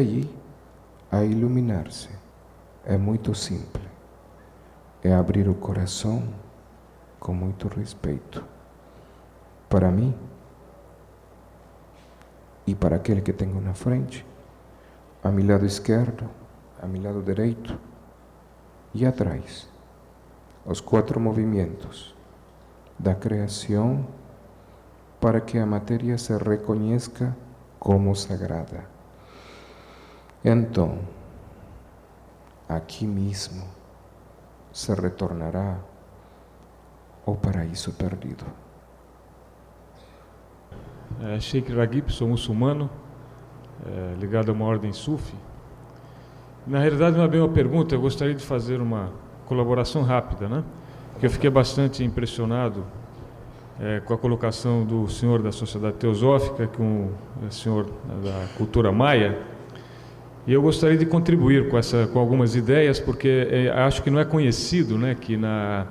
Aí, a iluminar-se é muito simples. É abrir o coração com muito respeito. Para mim e para aquele que tenho na frente, a meu lado esquerdo, a meu lado direito e atrás. Os 4 movimentos da criação para que a matéria se reconheça como sagrada. Então, aqui mesmo se retornará o paraíso perdido. Sheikh Ragib, sou muçulmano, ligado a uma ordem sufi. Na realidade, não é bem uma pergunta, eu gostaria de fazer uma colaboração rápida, né? Porque eu fiquei bastante impressionado com a colocação do senhor da Sociedade Teosófica, com o senhor da cultura maia, e eu gostaria de contribuir com algumas ideias, porque acho que não é conhecido, né, que na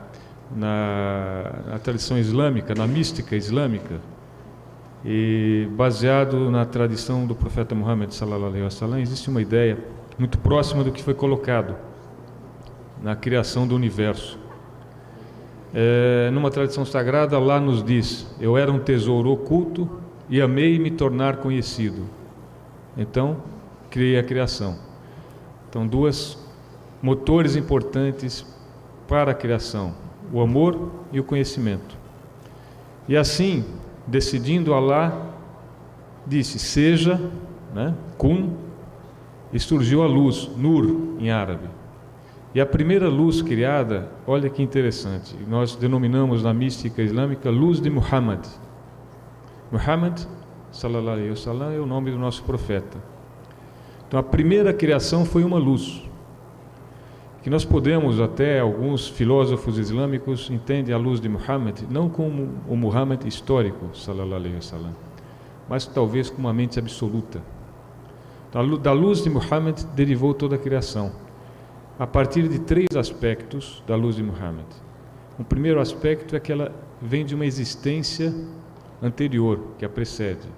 tradição islâmica, na mística islâmica, e baseado na tradição do profeta Muhammad sallallahu alaihi wasallam, existe uma ideia muito próxima do que foi colocado na criação do universo. Numa tradição sagrada, Allah nos diz: eu era um tesouro oculto e amei me tornar conhecido. Então, criei a criação. Então, 2 motores importantes para a criação: o amor e o conhecimento. E assim, decidindo, Allah disse: seja, né, kun, e surgiu a luz, nur em árabe. E a primeira luz criada, olha que interessante, nós denominamos na mística islâmica luz de Muhammad. Muhammad sallallahu alaihi wasallam é o nome do nosso profeta. Então a primeira criação foi uma luz, que nós podemos, até alguns filósofos islâmicos entendem a luz de Muhammad não como o Muhammad histórico, sallallahu alaihi wasallam, mas talvez como uma mente absoluta. Então, da luz de Muhammad derivou toda a criação, a partir de 3 aspectos da luz de Muhammad. O primeiro aspecto é que ela vem de uma existência anterior, que a precede.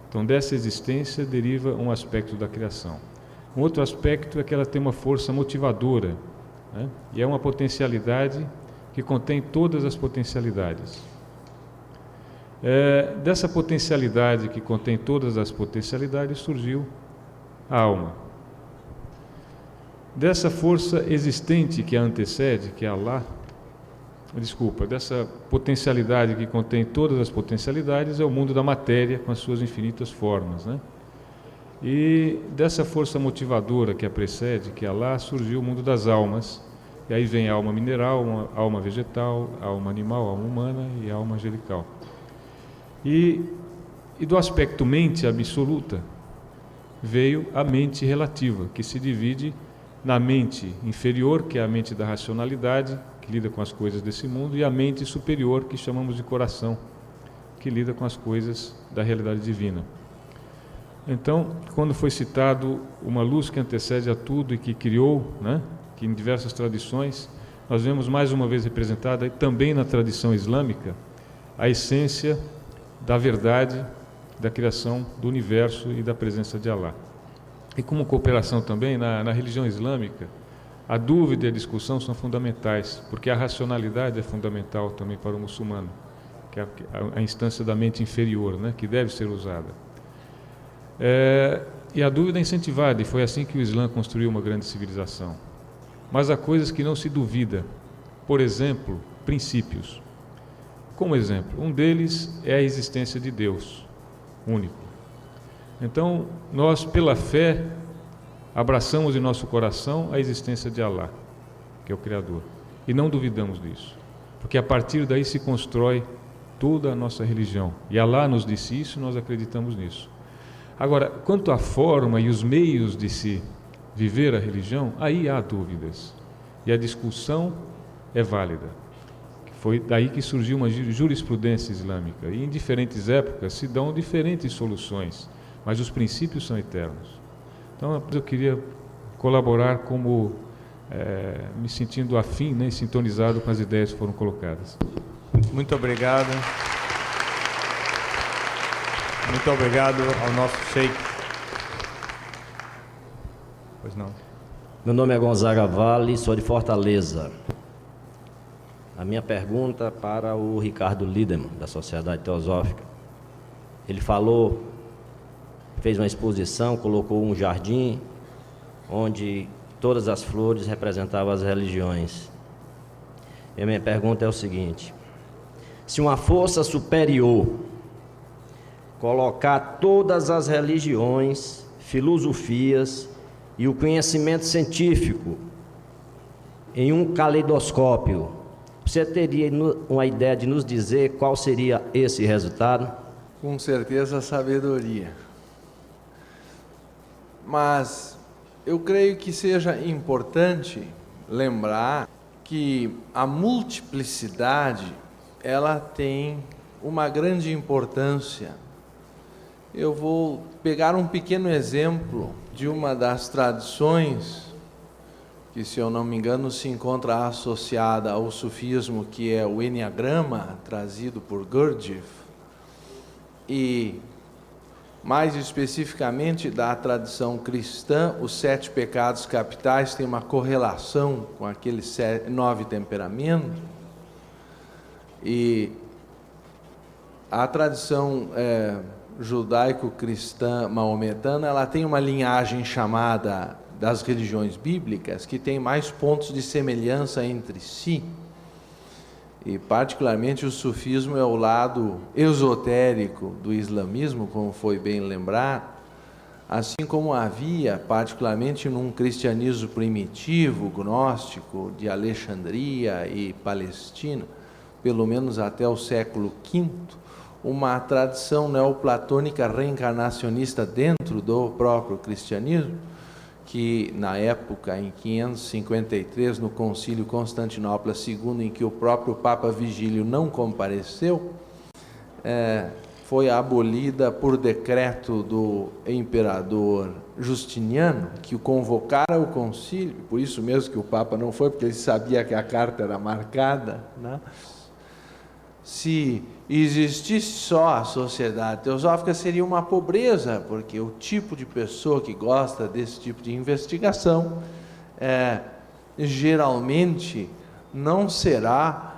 Então, dessa existência deriva um aspecto da criação. Um outro aspecto é que ela tem uma força motivadora, né? E é uma potencialidade que contém todas as potencialidades. Dessa potencialidade que contém todas as potencialidades surgiu a alma. Dessa força existente que a antecede, que é Allah, dessa potencialidade que contém todas as potencialidades, é o mundo da matéria com as suas infinitas formas, né? E dessa força motivadora que a precede, que é Allah, surgiu o mundo das almas. E aí vem a alma mineral, a alma vegetal, a alma animal, a alma humana e a alma angelical. E do aspecto mente absoluta veio a mente relativa, que se divide na mente inferior, que é a mente da racionalidade, que lida com as coisas desse mundo, e a mente superior, que chamamos de coração, que lida com as coisas da realidade divina. Então, quando foi citado uma luz que antecede a tudo e que criou, né, que em diversas tradições, nós vemos mais uma vez representada também na tradição islâmica a essência da verdade da criação do universo e da presença de Allah. E como cooperação também, na religião islâmica, a dúvida e a discussão são fundamentais, porque a racionalidade é fundamental também para o muçulmano, que é a instância da mente inferior, né, que deve ser usada. E a dúvida é incentivada, e foi assim que o Islã construiu uma grande civilização. Mas há coisas que não se duvida, por exemplo, princípios. Como exemplo, um deles é a existência de Deus, único. Então, nós, pela fé, abraçamos em nosso coração a existência de Allah, que é o Criador, e não duvidamos disso, porque a partir daí se constrói toda a nossa religião. E Allah nos disse isso e nós acreditamos nisso. Agora, quanto à forma e os meios de se viver a religião, aí há dúvidas. E a discussão é válida. Foi daí que surgiu uma jurisprudência islâmica. E em diferentes épocas se dão diferentes soluções, mas os princípios são eternos. Então, eu queria colaborar como me sentindo afim, né, sintonizado com as ideias que foram colocadas. Muito obrigado. Muito obrigado ao nosso Sheikh Pois não. Meu nome é Gonzaga Vale, sou de Fortaleza. A minha pergunta é para o Ricardo Lidemann, da Sociedade Teosófica. Ele falou, fez uma exposição, colocou um jardim onde todas as flores representavam as religiões. E a minha pergunta é o seguinte: se uma força superior colocar todas as religiões, filosofias e o conhecimento científico em um caleidoscópio, você teria uma ideia de nos dizer qual seria esse resultado? Com certeza, a sabedoria. Mas eu creio que seja importante lembrar que a multiplicidade, ela tem uma grande importância. Eu vou pegar um pequeno exemplo de uma das tradições que, se eu não me engano, se encontra associada ao sufismo, que é o Enneagrama, trazido por Gurdjieff, e mais especificamente da tradição cristã, os 7 pecados capitais têm uma correlação com aqueles 9 temperamentos, e a tradição judaico-cristã maometana, ela tem uma linhagem chamada das religiões bíblicas, que tem mais pontos de semelhança entre si, e particularmente o sufismo é o lado esotérico do islamismo, como foi bem lembrado, assim como havia, particularmente num cristianismo primitivo, gnóstico, de Alexandria e Palestina, pelo menos até o século V, uma tradição neoplatônica reencarnacionista dentro do próprio cristianismo, que na época, em 553, no Concílio Constantinopla II, em que o próprio Papa Vigílio não compareceu, foi abolida por decreto do imperador Justiniano, que o convocara ao concílio, por isso mesmo que o Papa não foi, porque ele sabia que a carta era marcada, né? Se existisse só a sociedade teosófica, seria uma pobreza, porque o tipo de pessoa que gosta desse tipo de investigação geralmente não será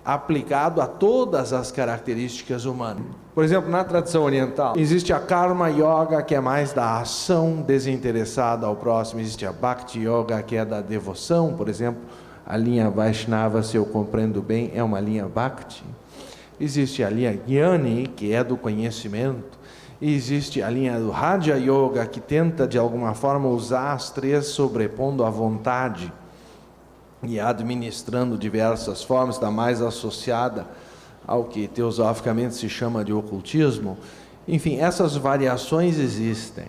aplicado a todas as características humanas. Por exemplo, na tradição oriental, existe a Karma Yoga, que é mais da ação desinteressada ao próximo, existe a Bhakti Yoga, que é da devoção, por exemplo. A linha Vaishnava, se eu compreendo bem, é uma linha Bhakti. Existe a linha Jnani, que é do conhecimento. E existe a linha do Raja Yoga, que tenta, de alguma forma, usar as 3 sobrepondo a vontade e administrando diversas formas, está mais associada ao que teosoficamente se chama de ocultismo. Enfim, essas variações existem.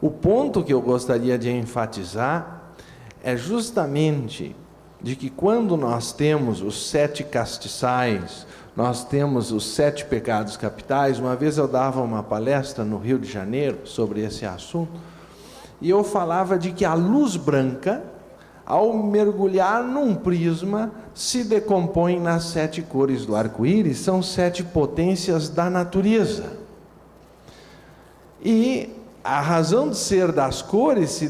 O ponto que eu gostaria de enfatizar é justamente de que quando nós temos os 7 castiçais, nós temos os 7 pecados capitais. Uma vez eu dava uma palestra no Rio de Janeiro sobre esse assunto, e eu falava de que a luz branca, ao mergulhar num prisma, se decompõe nas 7 cores do arco-íris, são 7 potências da natureza. E a razão de ser das cores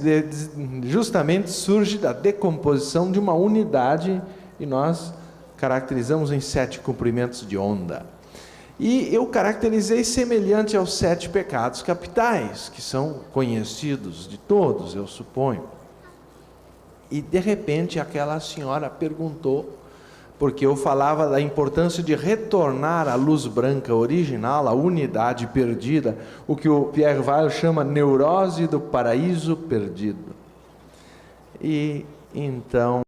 justamente surge da decomposição de uma unidade, e nós caracterizamos em 7 comprimentos de onda. E eu caracterizei semelhante aos 7 pecados capitais, que são conhecidos de todos, eu suponho. E de repente aquela senhora perguntou, porque eu falava da importância de retornar à luz branca original, à unidade perdida, o que o Pierre Weil chama neurose do paraíso perdido. E então